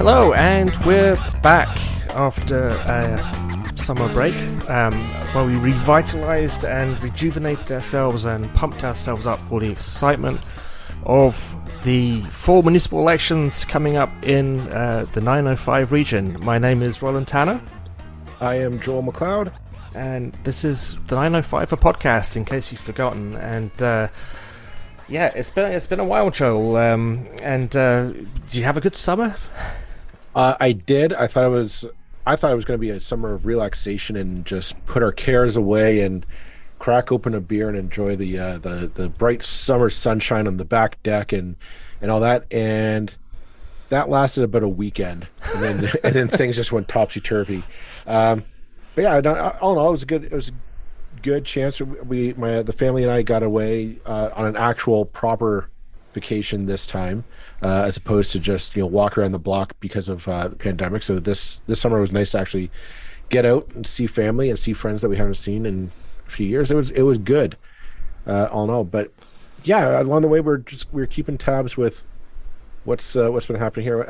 Hello, and we're back after a summer break, where we revitalized and rejuvenated ourselves and pumped ourselves up for the excitement of the fall municipal elections coming up in the 905 region. My name is Roland Tanner. I am Joel McLeod. And this is the 905 a podcast, in case you've forgotten. And yeah, it's been a while, Joel. And did you have a good summer? I did. I thought it was going to be a summer of relaxation and just put our cares away and crack open a beer and enjoy the bright summer sunshine on the back deck and all that. And that lasted about a weekend, and then things just went topsy turvy. But yeah, all in all, it was a good chance. The family and I got away on an actual proper vacation this time, as opposed to just walk around the block because of the pandemic. So this summer was nice to actually get out and see family and see friends that we haven't seen in a few years. It was good, all in all. But yeah, along the way we're keeping tabs with what's been happening here.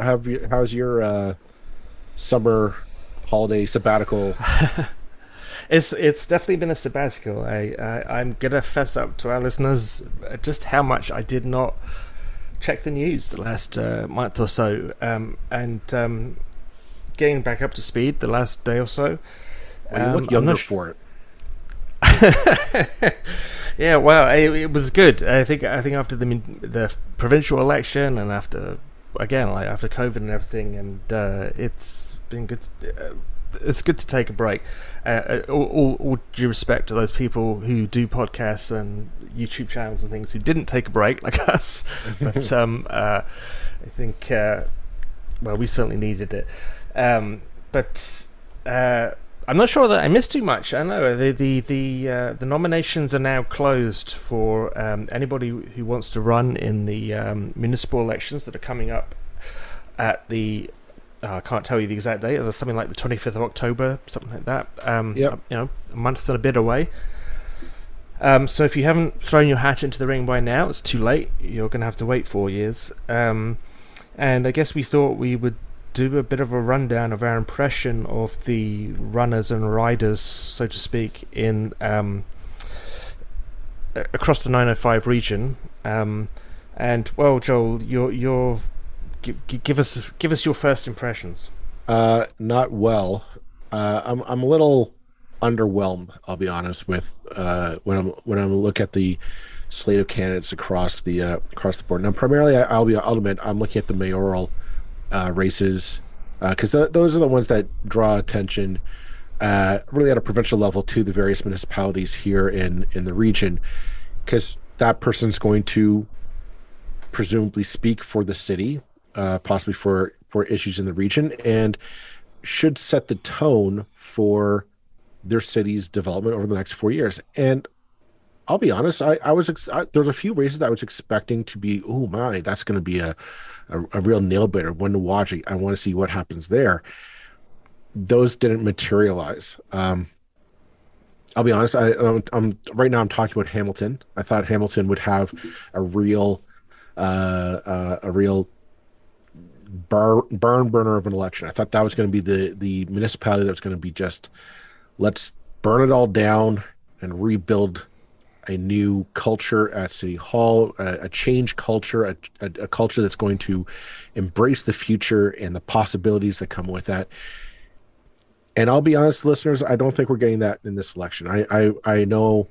How's your summer holiday sabbatical? It's definitely been a sabbatical. I'm gonna fess up to our listeners just how much I did not check the news the last month or so, and getting back up to speed the last day or so. Well, you look younger for it. Yeah, well, it was good. I think after the provincial election and after COVID and everything, and it's been good. It's good to take a break. All due respect to those people who do podcasts and YouTube channels and things who didn't take a break like us, but I think we certainly needed it. But I'm not sure that I missed too much. I know the nominations are now closed for anybody who wants to run in the municipal elections that are coming up at the. I can't tell you the exact date. It's something like the 25th of October, something like that. Yep. A month and a bit away. So if you haven't thrown your hat into the ring by now, it's too late. You're going to have to wait 4 years. And I guess we thought we would do a bit of a rundown of our impression of the runners and riders, so to speak, in across the 905 region. And well, Joel, you're Give us your first impressions. Not well. I'm a little underwhelmed, I'll be honest, with when I'm look at the slate of candidates across the board. Now, primarily, I'll admit I'm looking at the mayoral races because those are the ones that draw attention really at a provincial level to the various municipalities here in the region, because that person's going to presumably speak for the city. Possibly for issues in the region, and should set the tone for their city's development over the next 4 years. And I'll be honest, there's a few races that I was expecting to be, oh my, that's going to be a real nail biter, one to watch. I want to see what happens there. Those didn't materialize. I'll be honest. I'm right now. I'm talking about Hamilton. I thought Hamilton would have a real barn burner of an election. I thought that was going to be the municipality that was going to be just, let's burn it all down and rebuild a new culture at City Hall, a change culture, a culture that's going to embrace the future and the possibilities that come with that. And I'll be honest, listeners, I don't think we're getting that in this election. I know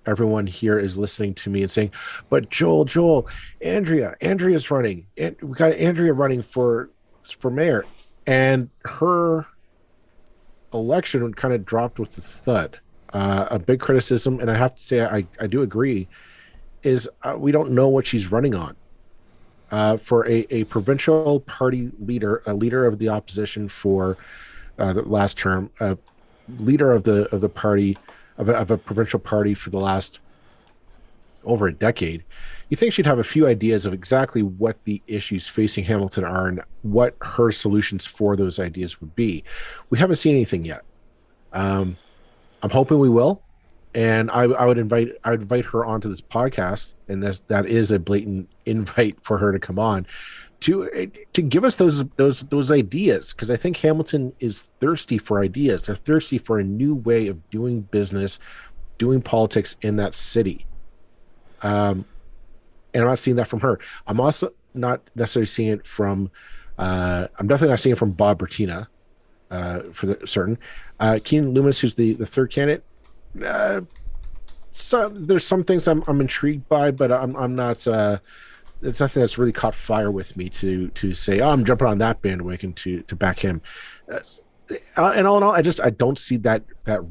everyone here is listening to me and saying, but Joel, Andrea's running. And we got Andrea running for mayor. And her election kind of dropped with a thud. A big criticism, and I have to say I do agree, is we don't know what she's running on. For a provincial party leader, a leader of the opposition for the last term, a leader of the party, of a provincial party for the last over a decade, you think she'd have a few ideas of exactly what the issues facing Hamilton are and what her solutions for those ideas would be. We haven't seen anything yet. I'm hoping we will, and I would invite her onto this podcast, and that is a blatant invite for her to come on to give us those ideas, because I think Hamilton is thirsty for ideas. They're thirsty for a new way of doing business, doing politics in that city. And I'm not seeing that from her. I'm also not necessarily seeing it from. I'm definitely not seeing it from Bob Bertina, for the certain. Keenan Loomis, who's the third candidate. So there's some things I'm intrigued by, but I'm not. It's nothing that's really caught fire with me to say, oh, I'm jumping on that bandwagon to back him. And all in all, I don't see that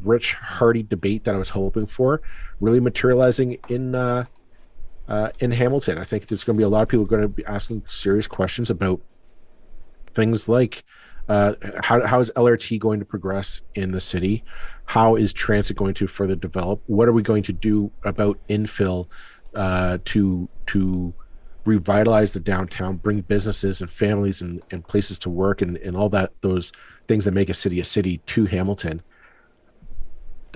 rich, hearty debate that I was hoping for really materializing in Hamilton. I think there's going to be a lot of people going to be asking serious questions about things like how is LRT going to progress in the city? How is transit going to further develop? What are we going to do about infill to revitalize the downtown, bring businesses and families and places to work and all that, those things that make a city to Hamilton?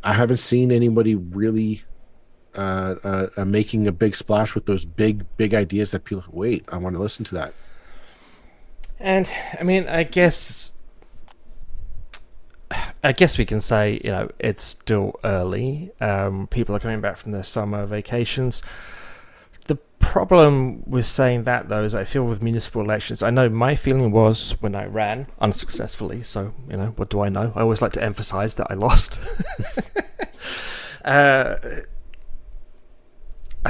I haven't seen anybody really making a big splash with those big ideas that people wait. I want to listen to that. And I mean, I guess we can say, it's still early. People are coming back from their summer vacations. The problem with saying that, though, is I feel with municipal elections, I know my feeling was when I ran unsuccessfully. So, what do I know? I always like to emphasize that I lost. I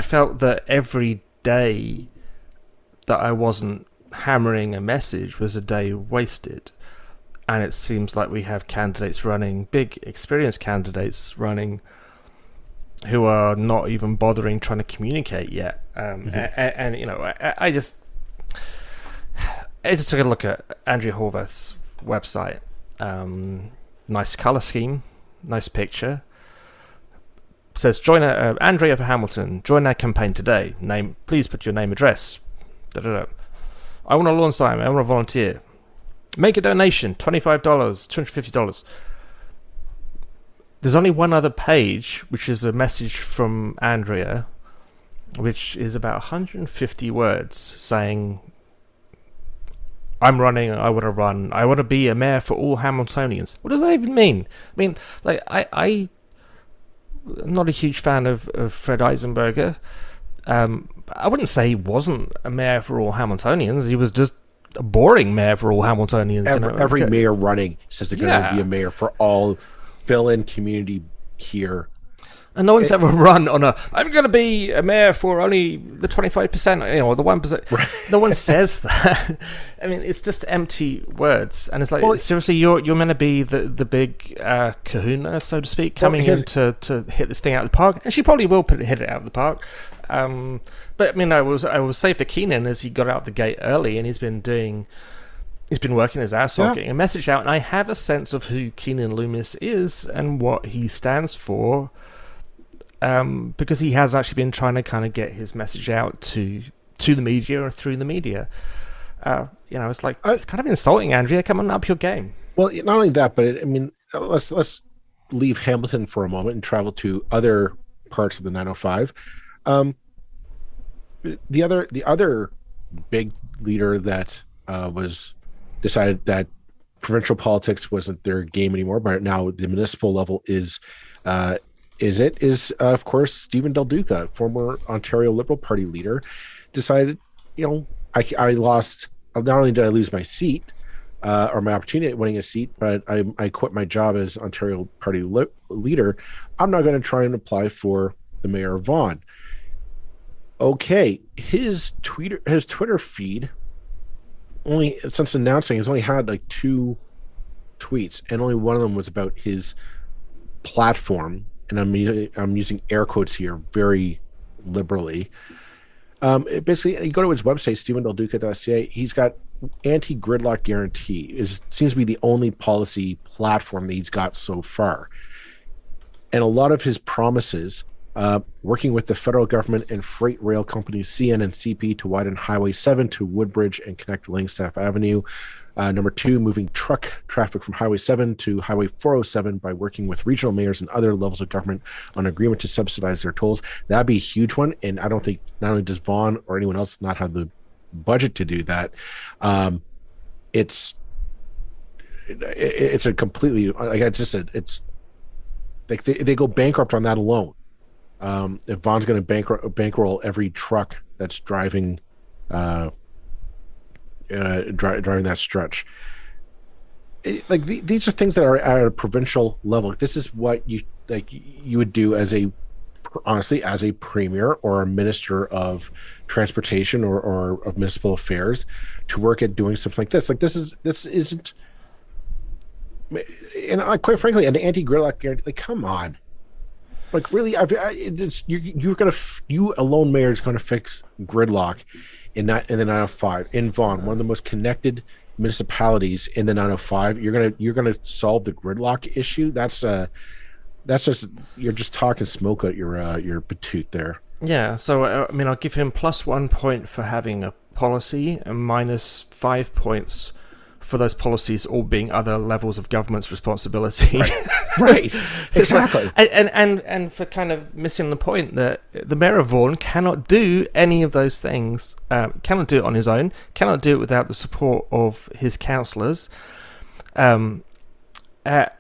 felt that every day that I wasn't hammering a message was a day wasted. And it seems like we have candidates running, big experienced candidates running, who are not even bothering trying to communicate yet. I just took a look at Andrea Horvath's website. Nice color scheme, nice picture. Says, join Andrea for Hamilton. Join our campaign today. Please put your name, address. I want a lawn sign. I want to volunteer. Make a donation. $25, $250. There's only one other page, which is a message from Andrea, which is about 150 words saying, I'm running, I want to run, I want to be a mayor for all Hamiltonians. What does that even mean? I mean, like, I'm not a huge fan of Fred Eisenberger. I wouldn't say he wasn't a mayor for all Hamiltonians. He was just a boring mayor for all Hamiltonians. Every mayor running says they're going to be a mayor for all fill-in community here. And no one's ever run on I'm going to be a mayor for only the 25%, or the 1%. Right. No one says that. I mean, it's just empty words. And it's like, seriously, you're meant to be the big kahuna, so to speak, coming in to hit this thing out of the park. And she probably will hit it out of the park. But I mean, I will say for Keenan, as he got out the gate early, and he's been working his ass off, getting a message out, and I have a sense of who Keenan Loomis is and what he stands for, because he has actually been trying to kind of get his message out to the media or through the media. It's like, it's kind of insulting, Andrea. Come on, up your game. Well, not only that, but let's leave Hamilton for a moment and travel to other parts of the 905. The other big leader that was decided that provincial politics wasn't their game anymore, but now the municipal level is of course Stephen Del Duca, former Ontario Liberal Party leader, decided, I lost. Not only did I lose my seat or my opportunity at winning a seat, but I quit my job as Ontario Party leader. I'm not going to try and apply for the mayor of Vaughan. Okay, his Twitter feed, only since announcing, has only had like 2 tweets, and only one of them was about his platform, and I'm using air quotes here very liberally. Basically, you go to his website, stephendelduca.ca. He's got anti-gridlock guarantee. Seems to be the only policy platform that he's got so far, and a lot of his promises. Working with the federal government and freight rail companies CN and CP to widen Highway 7 to Woodbridge and connect Langstaff Avenue. Number 2, moving truck traffic from Highway 7 to Highway 407 by working with regional mayors and other levels of government on agreement to subsidize their tolls. That'd be a huge one, and I don't think not only does Vaughan or anyone else not have the budget to do that. It's it's a completely like I just said, it's like they go bankrupt on that alone. If Vaughn's going to bankroll every truck that's driving driving that stretch, these are things that are at a provincial level. This is what you would do as a honestly as a premier or a minister of transportation or of municipal affairs to work at doing something like this. Like this isn't, and quite frankly, an anti-gridlock guarantee. Like, come on, like really, you alone, mayor, is going to fix gridlock in the 905 in Vaughan, one of the most connected municipalities in the 905. You're gonna solve the gridlock issue. That's just, you're just talking smoke out your patoot there. Yeah, so I mean, I'll give him +1 point for having a policy and -5 points for those policies all being other levels of government's responsibility. Right. Exactly. And for kind of missing the point that the mayor of Vaughan cannot do any of those things, cannot do it on his own, cannot do it without the support of his councillors. And, if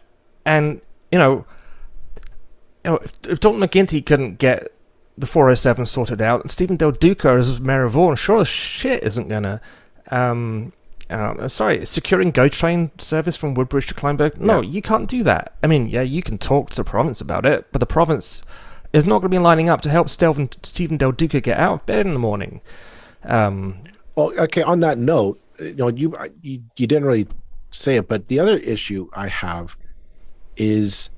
Dalton McGuinty couldn't get the 407 sorted out, and Stephen Del Duca as mayor of Vaughan sure as shit isn't going to... securing GO train service from Woodbridge to Kleinburg. No, you can't do that. I mean, yeah, you can talk to the province about it, but the province is not going to be lining up to help Stephen Del Duca get out of bed in the morning. Well, okay. On that note, you didn't really say it, but the other issue I have is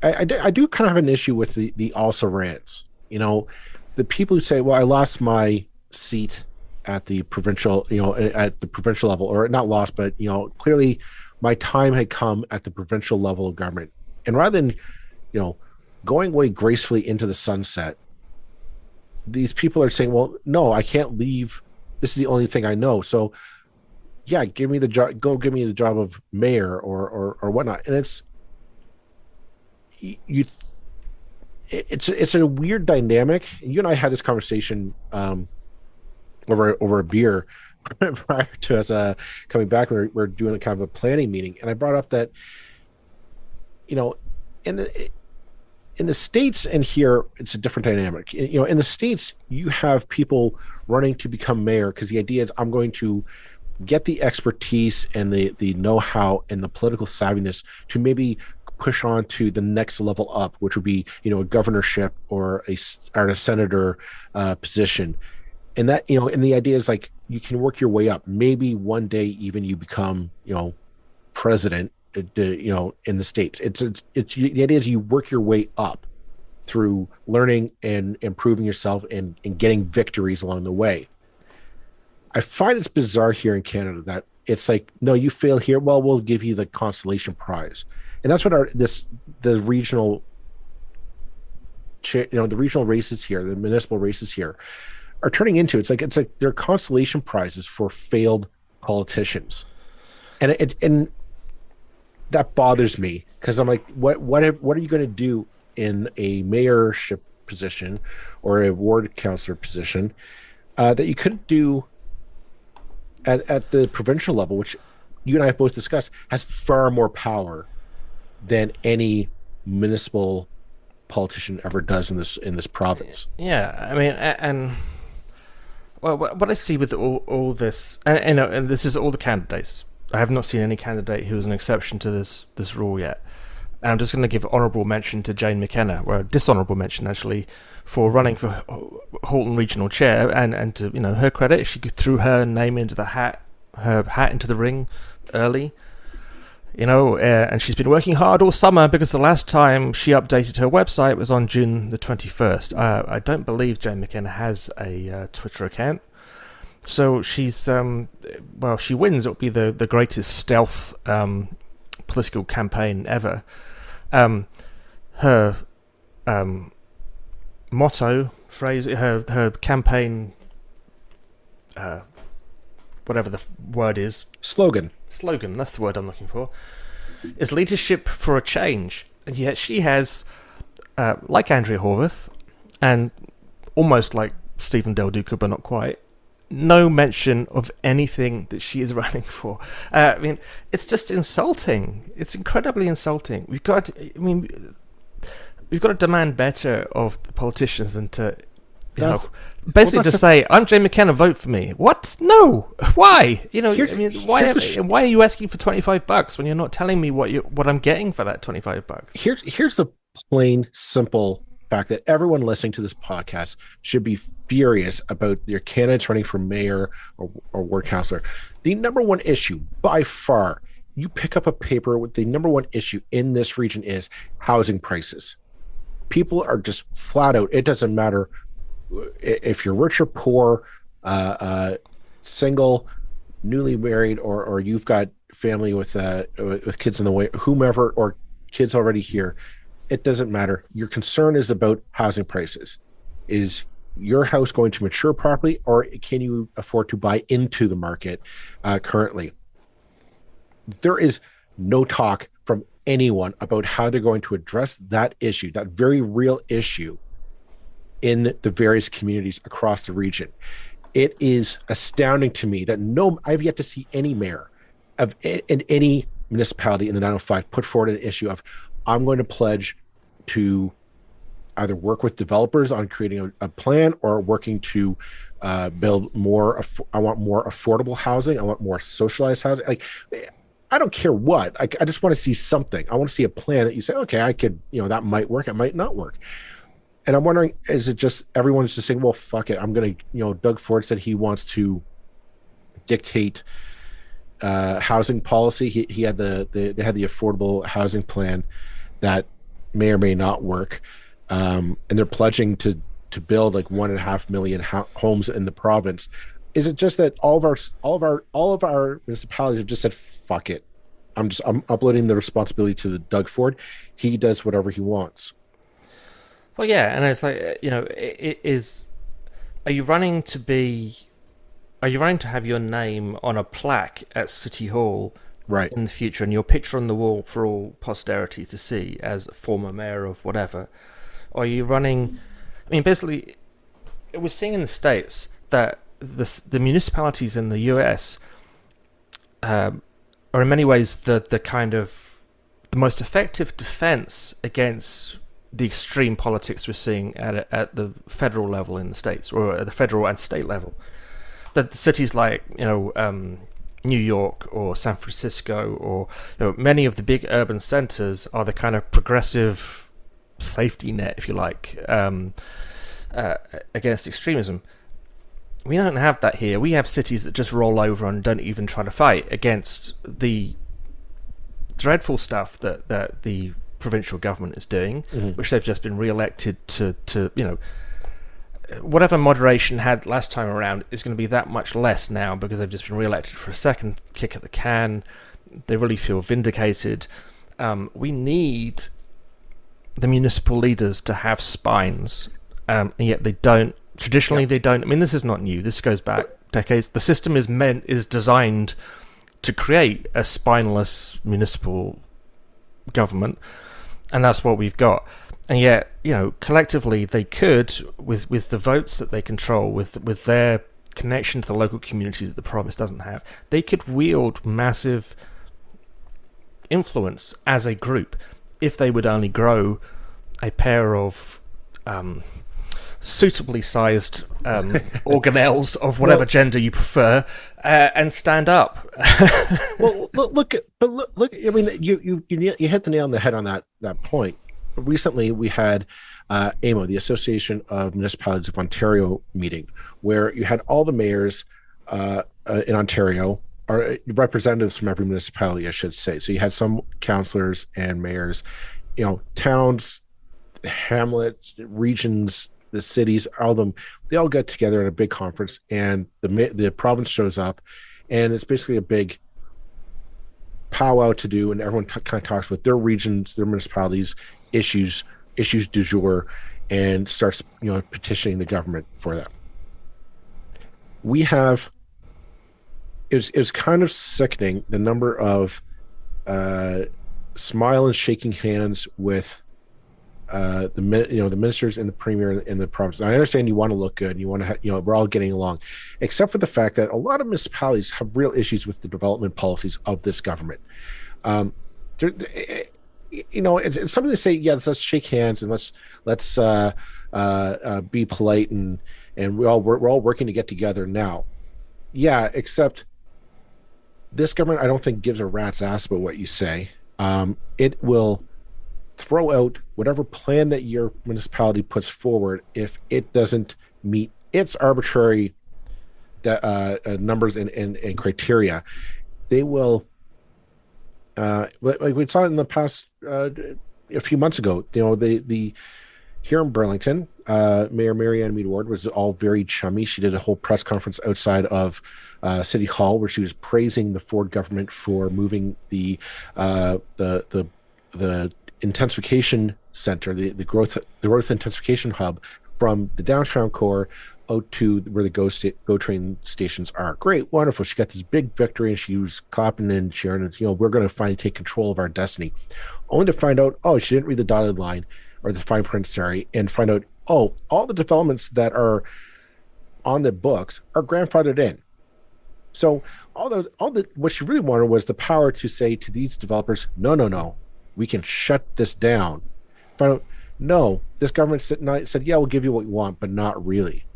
I do kind of have an issue with the also rans. The people who say, "Well, I lost my seat at the provincial, level, or not lost, but clearly my time had come at the provincial level of government." And rather than, going away gracefully into the sunset, these people are saying, "Well, no, I can't leave. This is the only thing I know. So, yeah, give me the job. Go give me the job of mayor or whatnot." And it's a weird dynamic. You and I had this conversation over a beer prior to us coming back. We're doing a kind of a planning meeting, and I brought up that in the States and here it's a different dynamic. In the States you have people running to become mayor because the idea is, I'm going to get the expertise and the know-how and the political savviness to maybe push on to the next level up, which would be a governorship or a senator position. And that, and the idea is like, you can work your way up. Maybe one day even you become, president, in the States. It's the idea is you work your way up through learning and improving yourself and getting victories along the way. I find it's bizarre here in Canada that it's like, no, you fail here, well, we'll give you the consolation prize. And that's what the regional, the regional races here, the municipal races here, are turning into. It's like they're consolation prizes for failed politicians, and that bothers me because I'm like, what are you going to do in a mayorship position or a ward councillor position that you couldn't do at the provincial level, which you and I have both discussed has far more power than any municipal politician ever does in this province. Yeah, I mean, and well, what I see with all this, and this is all the candidates. I have not seen any candidate who is an exception to this rule yet. And I'm just going to give honourable mention to Jane McKenna, or a dishonourable mention actually, for running for Halton Regional Chair, and to her credit, she threw her name into the hat into the ring early. And she's been working hard all summer because the last time she updated her website was on June the 21st. I don't believe Jane McKenna has a Twitter account. So she's, she wins. It'll be the greatest stealth political campaign ever. Her motto, phrase, her campaign, whatever the word is. Slogan, that's the word I'm looking for, is leadership for a change. And yet she has, like Andrea Horwath, and almost like Stephen Del Duca, but not quite, no mention of anything that she is running for. I mean, it's just insulting. It's incredibly insulting. We've got to demand better of the politicians than to, That's, basically just say, "I'm Jay McKenna, vote for me." What? No. Why? Why are you asking for $25 when you're not telling me what I'm getting for that $25? Here's the plain simple fact that everyone listening to this podcast should be furious about your candidates running for mayor or ward councillor. The number one issue by far, you pick up a paper with the number one issue in this region is housing prices. People are just flat out, it doesn't matter if you're rich or poor, single, newly married, or you've got family with kids in the way, whomever, or kids already here. It doesn't matter. Your concern is about housing prices. Is your house going to mature properly, or can you afford to buy into the market currently? There is no talk from anyone about how they're going to address that issue, that very real issue in the various communities across the region. It is astounding to me that I've yet to see any mayor in any municipality in the 905 put forward an issue of, I'm going to pledge to either work with developers on creating a plan or working to build more. I want more affordable housing. I want more socialized housing. Like, I don't care what. I just want to see something. I want to see a plan that you say, okay, I could, that might work. It might not work. And I'm wondering, is it just everyone's just saying, well, fuck it. I'm going to, Doug Ford said he wants to dictate housing policy. He had they had the affordable housing plan that may or may not work, and they're pledging to build like 1.5 million homes in the province. Is it just that all of our municipalities have just said, fuck it, I'm uploading the responsibility to the Doug Ford. He does whatever he wants. Well, yeah, and it's like, it is. Are you running to have your name on a plaque at City Hall, right, in the future, and your picture on the wall for all posterity to see as a former mayor of whatever? Or are you running? I mean, basically, we're seeing in the States that the municipalities in the US are in many ways the kind of the most effective defense against the extreme politics we're seeing at the federal level in the States, or at the federal and state level. That cities like New York or San Francisco, or many of the big urban centers are the kind of progressive safety net, if you like, against extremism. We don't have that here. We have cities that just roll over and don't even try to fight against the dreadful stuff that the provincial government is doing, which they've just been re-elected to whatever moderation had last time around is going to be that much less now, because they've just been re-elected for a second kick at the can. They really feel vindicated. We need the municipal leaders to have spines, and yet they don't. Traditionally, they don't. I mean, this is not new. This goes back decades. The system is designed to create a spineless municipal government, and that's what we've got. And yet, collectively, they could, with the votes that they control, with their connection to the local communities that the province doesn't have, they could wield massive influence as a group if they would only grow a pair of suitably sized organelles of whatever gender you prefer, and stand up. Well, look. I mean, you hit the nail on the head on that point. Recently, we had AMO, the Association of Municipalities of Ontario, meeting, where you had all the mayors in Ontario, or representatives from every municipality, I should say. So you had some councillors and mayors, towns, hamlets, regions, the cities, all of them. They all get together in a big conference, and the province shows up, and it's basically a big powwow to do, and everyone kind of talks about their regions, their municipalities, issues du jour, and starts petitioning the government for that. We have it was kind of sickening, the number of smile and shaking hands with the ministers and the premier in the province. And I understand you want to look good, and you want to, we're all getting along, except for the fact that a lot of municipalities have real issues with the development policies of this government. Um, it's something to say. Yeah, let's shake hands and let's be polite, and we're all working to get together now. Yeah, except this government, I don't think gives a rat's ass about what you say. It will throw out whatever plan that your municipality puts forward if it doesn't meet its arbitrary numbers and criteria. They will, like we saw in the past a few months ago. The here in Burlington, Mayor Marianne Mead Ward was all very chummy. She did a whole press conference outside of City Hall where she was praising the Ford government for moving the intensification center, the growth intensification hub, from the downtown core out to where the GO train stations are. Great, wonderful. She got this big victory, and she was clapping and cheering. And, we're going to finally take control of our destiny. Only to find out, she didn't read the dotted line or the fine print, sorry, and find out, all the developments that are on the books are grandfathered in. So what she really wanted was the power to say to these developers, no, we can shut this down. Find out, no, this government said, yeah, we'll give you what you want, but not really.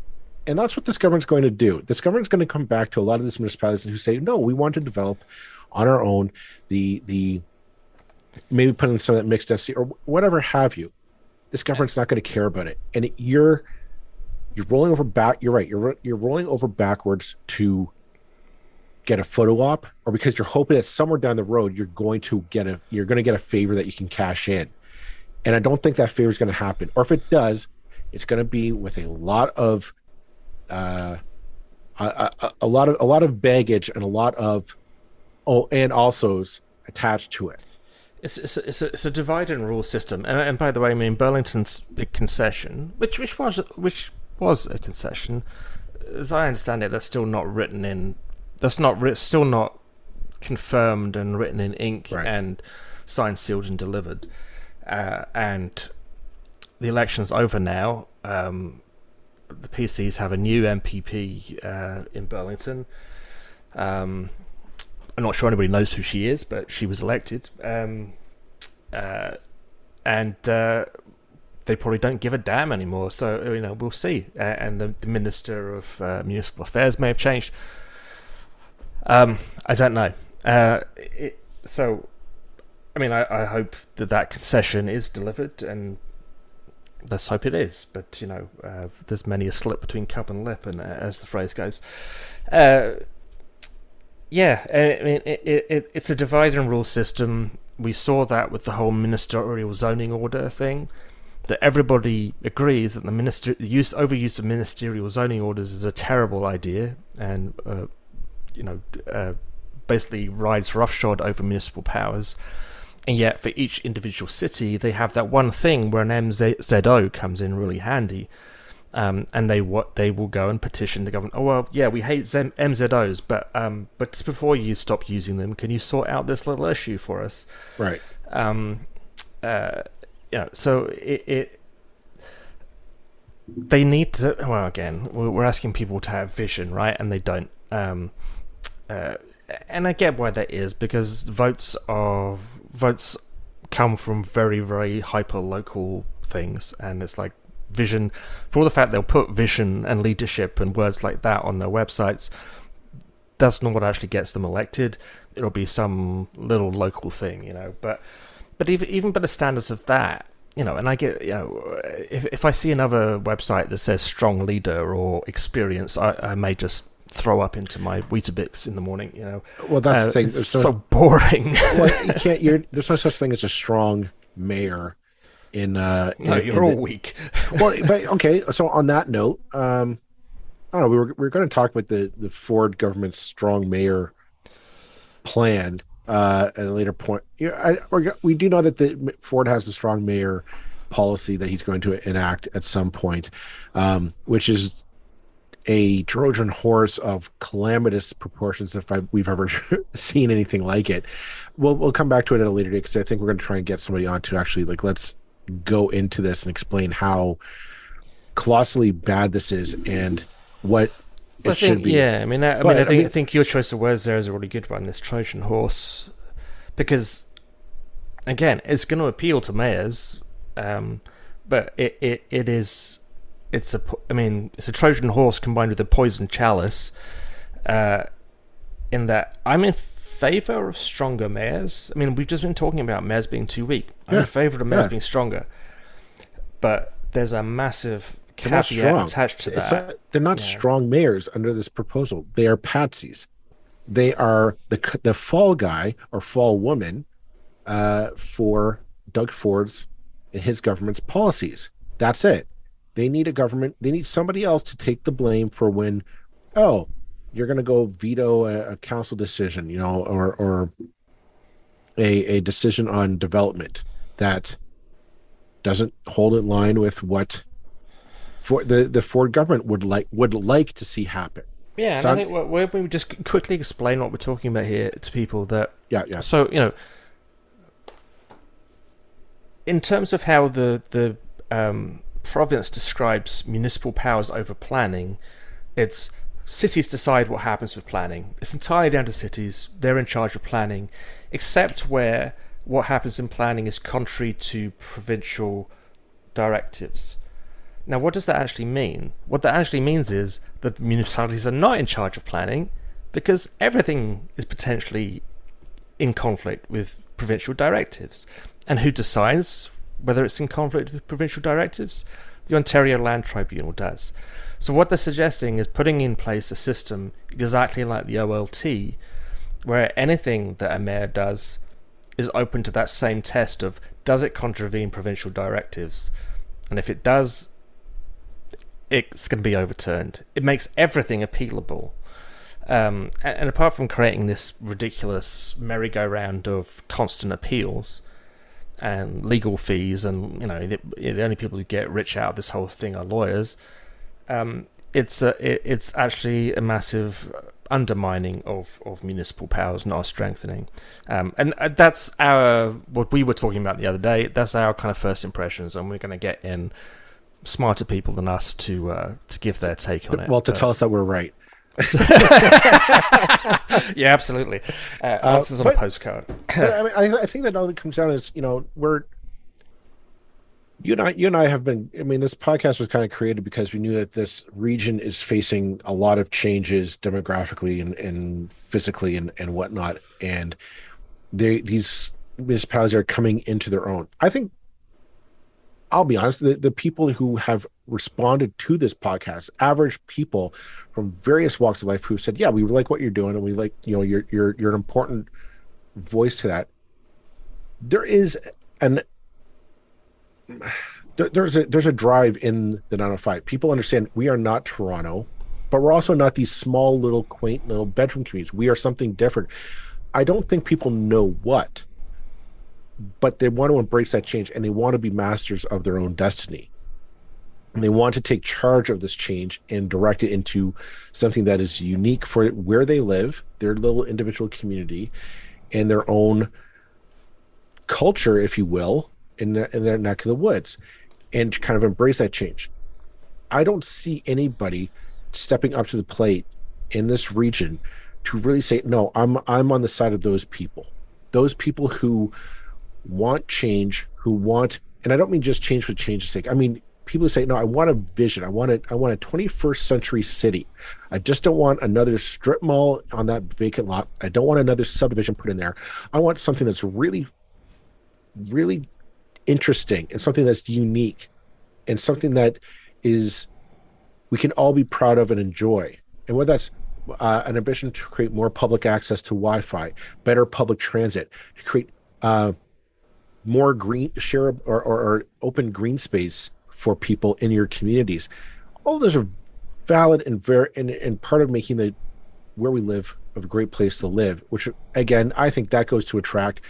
And that's what this government's going to do. This government's going to come back to a lot of these municipalities who say, no, we want to develop on our own, the maybe put in some of that mixed density or whatever have you. This government's not going to care about it. And you're rolling over back. You're right. You're rolling over backwards to get a photo op, or because you're hoping that somewhere down the road you're going to get a favor that you can cash in. And I don't think that favor is going to happen. Or if it does, it's going to be with a lot of a lot of baggage and a lot of and alsos attached to it. It's a divide and rule system, and by the way, I mean Burlington's big concession, which was a concession, as I understand it, that's still not written in. That's still not confirmed and written in ink, right, and signed, sealed, and delivered. And the election's over now. The PCs have a new MPP in Burlington. I'm not sure anybody knows who she is, but she was elected. And they probably don't give a damn anymore. So, we'll see. And the Minister of Municipal Affairs may have changed. I don't know. I hope that concession is delivered, and let's hope it is. But there's many a slip between cup and lip, and as the phrase goes, it's a divide and rule system. We saw that with the whole ministerial zoning order thing. That everybody agrees that the overuse of ministerial zoning orders is a terrible idea, and basically rides roughshod over municipal powers. And yet, for each individual city, they have that one thing where an MZO comes in really handy, and they will go and petition the government. Oh well, yeah, we hate MZOs, but just before you stop using them, can you sort out this little issue for us? Right. So they need to. Well, again, we're asking people to have vision, right? And they don't. And I get why that is, because votes come from very, very hyper local things, and it's like vision. For all the fact they'll put vision and leadership and words like that on their websites, that's not what actually gets them elected. It'll be some little local thing, But even by the standards of that, and I get, if I see another website that says strong leader or experience, I may just throw up into my Weetabix in the morning. Well, that's the thing. It's so boring. Well, you can't. There's no such thing as a strong mayor. No, you're all weak. Well, but okay. So on that note, I don't know. We were going to talk about the Ford government's strong mayor plan at a later point. We do know that the Ford has the strong mayor policy that he's going to enact at some point, which is a Trojan horse of calamitous proportions if we've ever seen anything like it. We'll come back to it at a later date, because I think we're going to try and get somebody on to actually let's go into this and explain how colossally bad this is and what Well, it I should think, be. yeah. I mean, But I I mean, think your choice of words there is a really good one. This Trojan horse, because again, it's going to appeal to mayors, but it is I mean, it's a Trojan horse combined with a poison chalice. Uh, in that, I'm in favor of stronger mayors. I mean, we've just been talking about mayors being too weak. I'm in yeah, favor of mayors yeah, being stronger, but there's a massive they're not caveat strong. attached to that. They're not Yeah, strong mayors under this proposal. They are patsies. They are the fall guy or fall woman for Doug Ford's and his government's policies. That's it. They need a government. They need somebody else to take the blame for when, oh, you're going to go veto a council decision, or a decision on development that doesn't hold in line with what for the Ford government would like to see happen. yeah, and I So think we just quickly explain what we're talking about here to people. That yeah, yeah, so in terms of how the province describes municipal powers over planning, it's cities decide what happens with planning. It's entirely down to cities. They're in charge of planning, except where what happens in planning is contrary to provincial directives. Now, what does that actually mean? What that actually means is that municipalities are not in charge of planning because everything is potentially in conflict with provincial directives. And who decides whether it's in conflict with provincial directives? The Ontario Land Tribunal does. So what they're suggesting is putting in place a system exactly like the OLT, where anything that a mayor does is open to that same test of, does it contravene provincial directives? And if it does, it's going to be overturned. It makes everything appealable. And apart from creating this ridiculous merry-go-round of constant appeals and legal fees, and the only people who get rich out of this whole thing are lawyers, it's actually a massive undermining of municipal powers, not a strengthening. And that's what we were talking about the other day. That's our kind of first impressions, and we're going to get in smarter people than us to give their take on it. well, to tell us that we're right. Yeah, absolutely. Answers on a postcard. But I mean, I think that all it comes down is, you and I have been. I mean, this podcast was kind of created because we knew that this region is facing a lot of changes demographically and physically and whatnot, and these municipalities are coming into their own. I think, I'll be honest, the people who have responded to this podcast, average people from various walks of life who said, yeah, we like what you're doing, and we like, you're an important voice to that. There is there's a drive in the 905. People understand we are not Toronto, but we're also not these small little quaint little bedroom communities. We are something different. I don't think people know what, but they want to embrace that change, and they want to be masters of their own destiny. And they want to take charge of this change and direct it into something that is unique for where they live, their little individual community, and their own culture, if you will, in their neck of the woods, and kind of embrace that change. I don't see anybody stepping up to the plate in this region to really say, no, I'm on the side of those people who want change, and I don't mean just change for change's sake. I mean, people who say, no, I want a vision. I want a 21st century city. I just don't want another strip mall on that vacant lot. I don't want another subdivision put in there. I want something that's really, really interesting, and something that's unique, and something that is we can all be proud of and enjoy. And whether that's an ambition to create more public access to Wi-Fi, better public transit, to create more green share or open green space for people in your communities. All of those are valid and part of making where we live a great place to live, which again, I think that goes to attract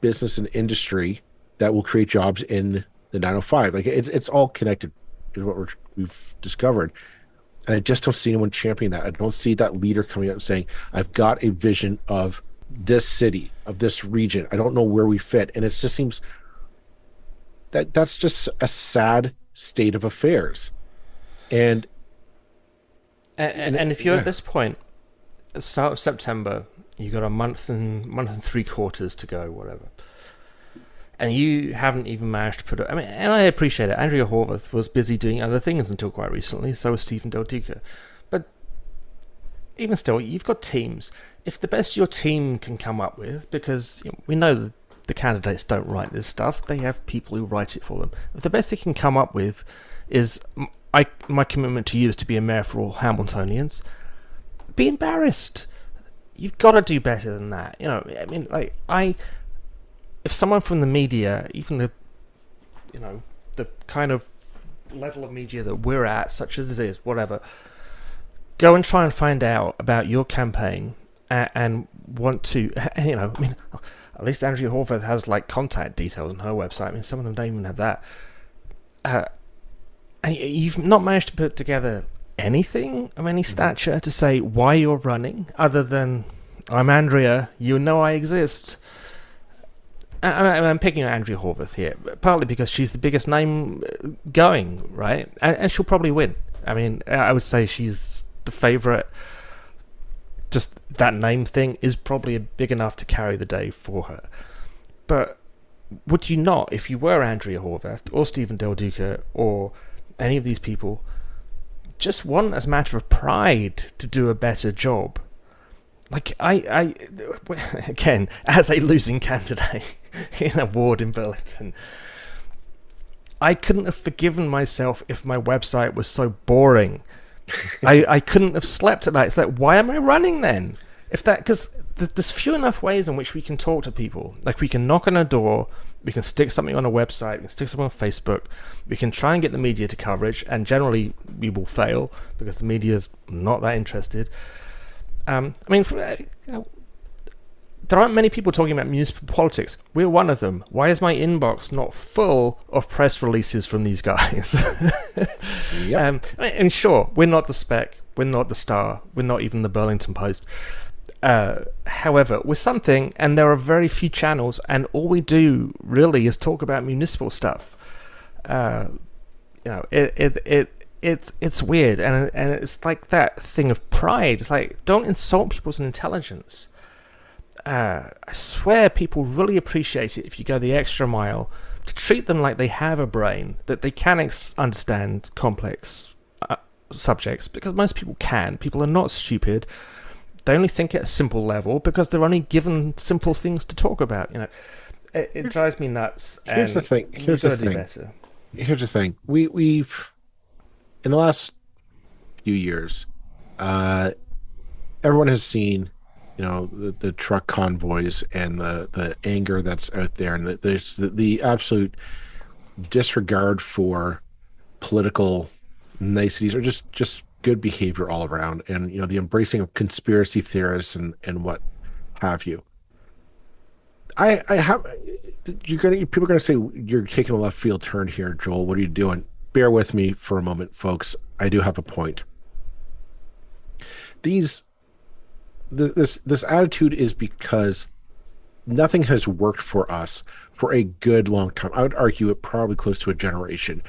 business and industry that will create jobs in the 905. Like it's all connected is what we've discovered. And I just don't see anyone championing that. I don't see that leader coming out and saying, I've got a vision of this city, of this region. I don't know where we fit. And it just seems that's just a sad state of affairs. And And if you're at yeah. this point, at the start of September, you got a month and 3 quarters to go, whatever, and you haven't even managed to put it. I mean, and I appreciate it. Andrea Horvath was busy doing other things until quite recently. So was Stephen Del Duca. But even still, you've got teams. If the best your team can come up with, because we know that the candidates don't write this stuff, they have people who write it for them. If the best they can come up with is, my commitment to you is to be a mayor for all Hamiltonians, be embarrassed. You've got to do better than that. I mean, if someone from the media, even the kind of level of media that we're at, such as it is, whatever, go and try and find out about your campaign and want to, I mean, at least Andrea Horvath has contact details on her website. I mean, some of them don't even have that. And you've not managed to put together anything of any stature to say why you're running, other than, I'm Andrea, you know I exist. And I'm picking on Andrea Horvath here, partly because she's the biggest name going, right? And she'll probably win. I mean, I would say she's the favourite. Just that name thing is probably big enough to carry the day for her. But would you not, if you were Andrea Horvath or Stephen Del Duca or any of these people, just want, as a matter of pride, to do a better job? I again, as a losing candidate in a ward in Burlington, I couldn't have forgiven myself if my website was so boring. I couldn't have slept at night. It's like, why am I running then? Because there's few enough ways in which we can talk to people. We can knock on a door, we can stick something on a website, we can stick something on Facebook, we can try and get the media to coverage, and generally we will fail because the media's not that interested. I mean, there aren't many people talking about municipal politics. We're one of them. Why is my inbox not full of press releases from these guys? Yep. And sure, we're not the Spec, we're not the Star, we're not even the Burlington Post. However, we're something, and there are very few channels, and all we do really is talk about municipal stuff. It's weird, and it's like that thing of pride. It's like, don't insult people's intelligence. I swear people really appreciate it if you go the extra mile to treat them like they have a brain, that they can understand complex subjects, because most people can. People are not stupid. They only think at a simple level because they're only given simple things to talk about. It drives me nuts. Here's the thing. Here's the thing. Better. Here's the thing. We've in the last few years, everyone has seen, the truck convoys and the anger that's out there, and there's the absolute disregard for political niceties, or just good behavior all around, and the embracing of conspiracy theorists and what have you. I have people are gonna say you're taking a left field turn here, Joel. What are you doing? Bear with me for a moment, folks. I do have a point. This attitude is because nothing has worked for us for a good long time. I would argue it probably close to a generation.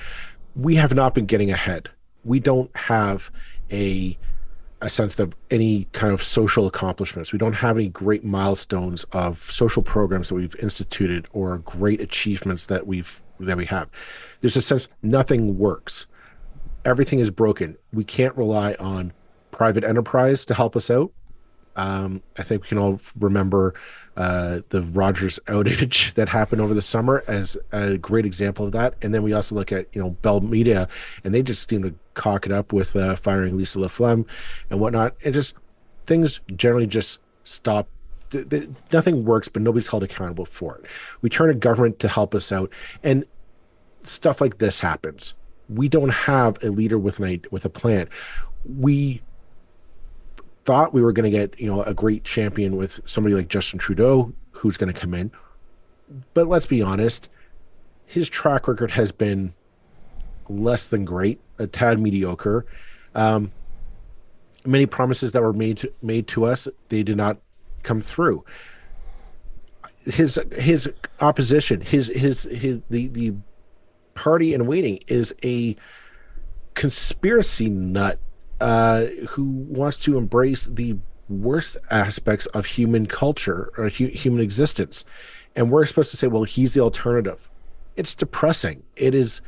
We have not been getting ahead. We don't have a sense of any kind of social accomplishments. We don't have any great milestones of social programs that we've instituted, or great achievements that we have. There's a sense nothing works. Everything is broken. We can't rely on private enterprise to help us out. I think we can all remember the Rogers outage that happened over the summer as a great example of that. And then we also look at, Bell Media, and they just seem to cock it up with firing Lisa LaFlemme and whatnot. And just things generally just stop. Nothing works, but nobody's held accountable for it. We turn to government to help us out, and stuff like this happens. We don't have a leader with a plan. We thought we were going to get a great champion with somebody like Justin Trudeau, who's going to come in, but let's be honest, his track record has been less than great, a tad mediocre. Many promises that were made to us, they did not come through. His opposition, the party in waiting is a conspiracy nut who wants to embrace the worst aspects of human culture or human existence. And we're supposed to say, well, he's the alternative. It's depressing. It is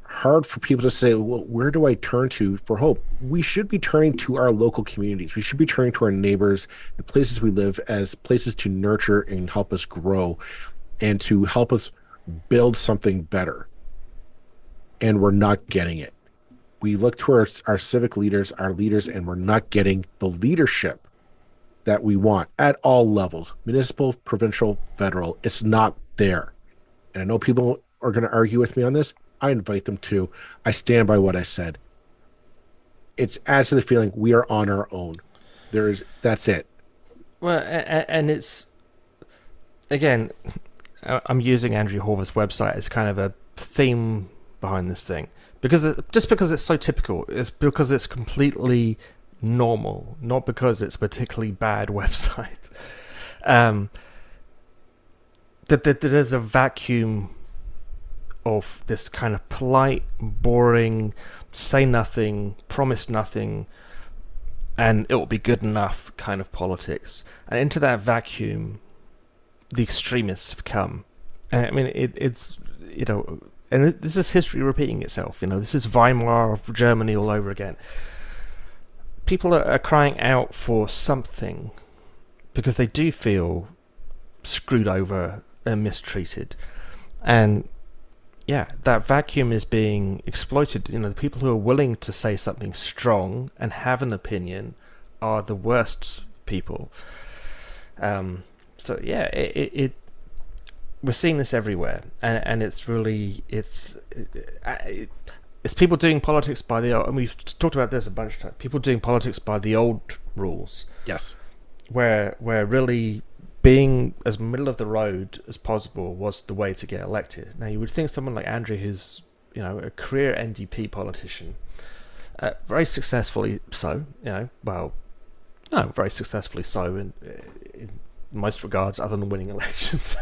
hard for people to say, well, where do I turn to for hope? We should be turning to our local communities. We should be turning to our neighbors, the places we live, as places to nurture and help us grow and to help us build something better. And we're not getting it. We look to our civic leaders, our leaders, and we're not getting the leadership that we want at all levels, municipal, provincial, federal. It's not there. And I know people are going to argue with me on this. I invite them to. I stand by what I said. It adds to the feeling we are on our own. That's it. Well, and it's, again, I'm using Andrew Horvath's website as kind of a theme behind this thing. Just because it's so typical. It's because it's completely normal, not because it's a particularly bad website. There's a vacuum of this kind of polite, boring, say nothing, promise nothing, and it will be good enough kind of politics. And into that vacuum, the extremists have come. And I mean, it's, you know, and this is history repeating itself. You know, this is Weimar Germany all over again. People are crying out for something because they do feel screwed over and mistreated. And yeah, that vacuum is being exploited. You know, the people who are willing to say something strong and have an opinion are the worst people. So yeah, we're seeing this everywhere, and it's really it's people doing politics by the old, and we've talked about this a bunch of times. People doing politics by the old rules. Yes, where really being as middle of the road as possible was the way to get elected. Now, you would think someone like Andrew, who's, you know, a career NDP politician, very successfully so, you know, well, no, very successfully so in most regards, other than winning elections.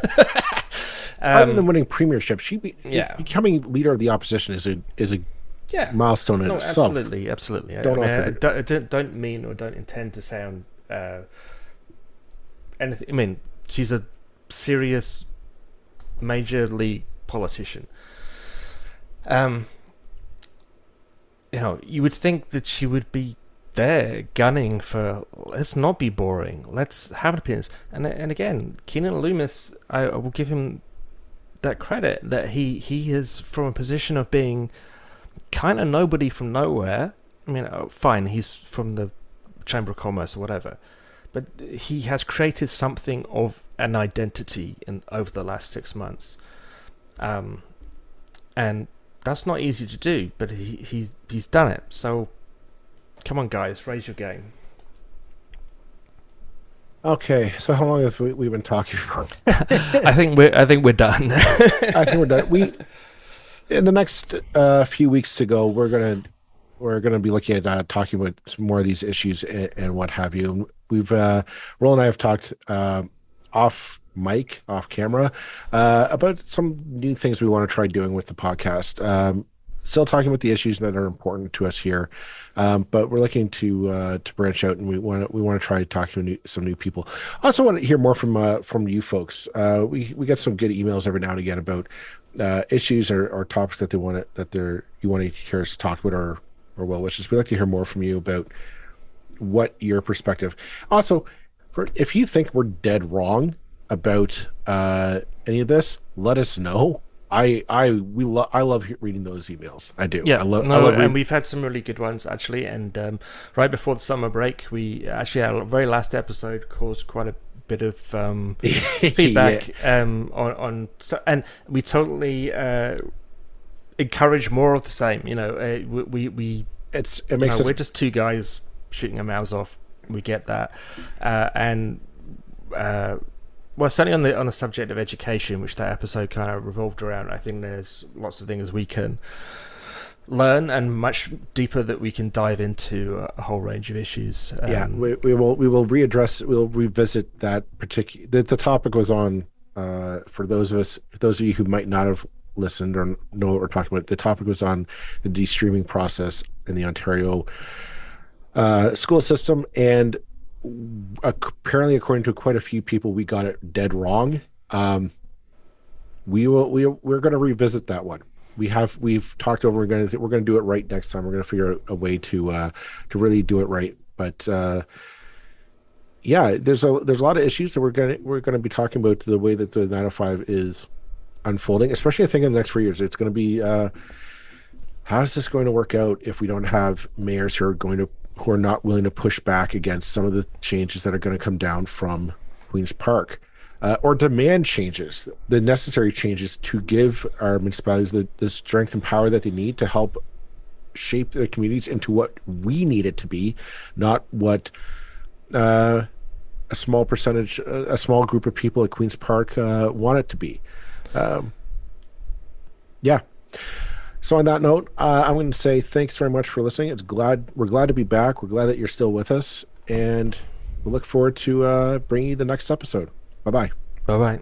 Other than winning premierships, becoming leader of the opposition is a milestone in itself. Absolutely. I don't mean or don't intend to sound anything. I mean, she's a serious major league politician. You know, you would think that she would be there gunning for, let's not be boring, let's have opinions. And again, Keenan Loomis, I will give him that credit that he is from a position of being kind of nobody from nowhere. I mean, fine, he's from the Chamber of Commerce or whatever, but he has created something of an identity over the last 6 months, and that's not easy to do. But he's done it. So, come on, guys, raise your game. Okay, so how long have we been talking for? I think we're done. I think we're done. In the next few weeks to go, we're gonna be looking at talking about some more of these issues and what have you. We've Roland and I have talked off camera about some new things we want to try doing with the podcast. Still talking about the issues that are important to us here, but we're looking to branch out, and we want to try talking to some new people. I also want to hear more from you folks. We get some good emails every now and again about issues or topics that you want to hear us talk about or well wishes. We'd like to hear more from you about what your perspective. Also, if you think we're dead wrong about any of this, let us know. I love reading those emails. I do. Yeah, I love and we've had some really good ones actually. And right before the summer break, we actually our very last episode caused quite a bit of feedback on and we totally encourage more of the same. You know, we're just two guys shooting our mouths off. We get that, well, certainly on the subject of education, which that episode kind of revolved around, I think there's lots of things we can learn and much deeper that we can dive into a whole range of issues. We will revisit that particular. The topic was on for those of you who might not have listened or know what we're talking about, the topic was on the de-streaming process in the Ontario school system, and apparently, according to quite a few people, we got it dead wrong. We're going to revisit that one. We've talked over. We're going to do it right next time. We're going to figure out a way to really do it right. But yeah, there's a lot of issues that we're going to be talking about the way that the 905 is unfolding, especially I think in the next 4 years. It's going to be how is this going to work out if we don't have mayors who are not willing to push back against some of the changes that are going to come down from Queen's Park, or demand changes, the necessary changes to give our municipalities the strength and power that they need to help shape their communities into what we need it to be, not what a small percentage, a small group of people at Queen's Park want it to be. Yeah. So on that note, I'm going to say thanks very much for listening. We're glad to be back. We're glad that you're still with us, and we look forward to bringing you the next episode. Bye-bye. Bye-bye.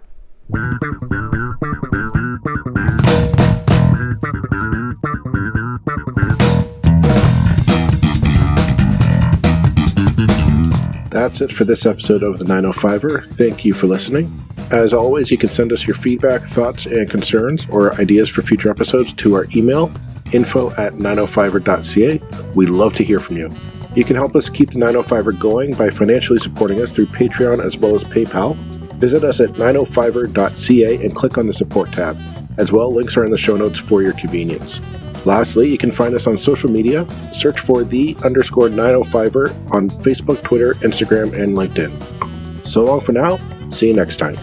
That's it for this episode of the 905er. Thank you for listening. As always, you can send us your feedback, thoughts, and concerns or ideas for future episodes to our email, info@905er.ca. We'd love to hear from you. You can help us keep the 905er going by financially supporting us through Patreon as well as PayPal. Visit us at 905er.ca and click on the support tab. As well, links are in the show notes for your convenience. Lastly, you can find us on social media. Search for _905er on Facebook, Twitter, Instagram, and LinkedIn. So long for now. See you next time.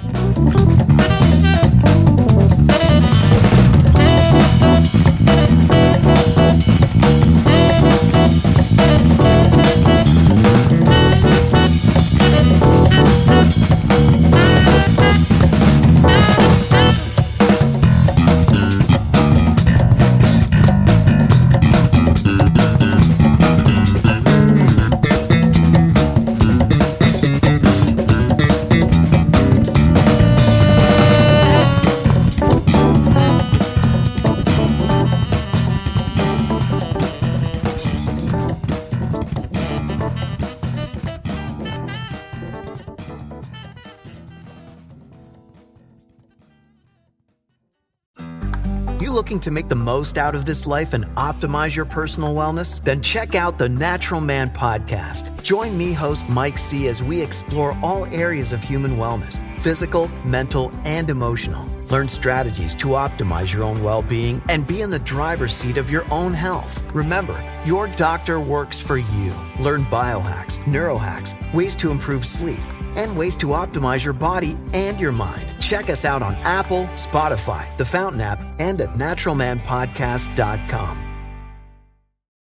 Looking to make the most out of this life and optimize your personal wellness? Then check out the Natural Man Podcast. Join me, host Mike C., as we explore all areas of human wellness, physical, mental, and emotional. Learn strategies to optimize your own well-being and be in the driver's seat of your own health. Remember, your doctor works for you. Learn biohacks, neurohacks, ways to improve sleep, and ways to optimize your body and your mind. Check us out on Apple, Spotify, the Fountain app, and at naturalmanpodcast.com.